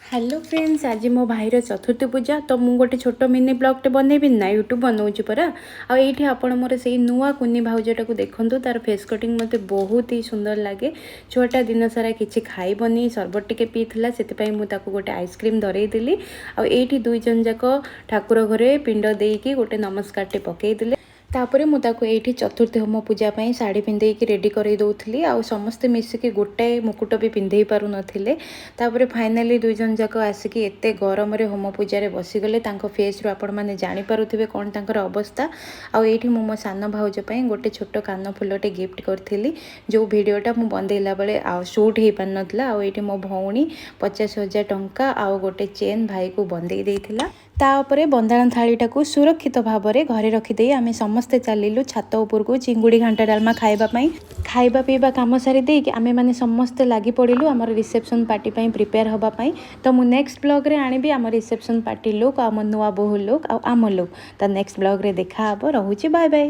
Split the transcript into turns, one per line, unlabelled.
Hello friends, आज मो भाईर चतुर्थी पूजा तो मु गोटे छोट मिनी ब्लॉगटे बनैबी ना यूट्यूब बनाऊँगी परा आईटी आपण मोर से नुआ कुनी भाउजटा को देखूँ तार फेस कटिंग मते बहुत ही सुंदर लगे। छुआटा दिन सारा किसी खाइबनी सरबत टिके पीला से गोटे आइसक्रीम धरईदेली आईटी दुई जन जाक ठाकुर घरे पिंड देकी गोटे नमस्कारटे पकईदेले। तापर मुझे चतुर्थी होम पूजापी शाढ़ी पिंधेकी रेडी कर दौली आ समस्ते मिसिकी गोटाए मुकुट भी पिंधे पार नथिले। तापर फाइनाली दुई जन जाक आसिकी एते गरम रे होम पूजा रे बसीगले फेस रू आपण मैंने जानीपारे कौन तांकर अवस्था। आईटी मो सान भाउज गोटे छोट कान फुलटे गिफ्ट करी जो भिडटा मुझे बंदेला बेले शूट हो पार नाला। आईटी मो भौणी 50,000 टंका आ गोटे चेन भाई को बंदे देइथिला। तापरे बंदाण थालीटा को सुरक्षित भाव में घरे रखिदे आम समस्ते चलिलु छात उपर को चिंगुड़ी घांटा डालमा खाइबा पीवा कम सारी देकी आमे माने समस्ते लगी पड़िलु आमर रिसेप्शन पार्टी प्रिपेयर होगापाई। तो मु नेक्स्ट ब्लॉग रे आनिबी आम रिसेप्शन पार्टी लोक आम नुआ बोहू लोक आम लोक। तो नेक्स्ट ब्लॉग रे देखा हबो। रहुची बाय बाय।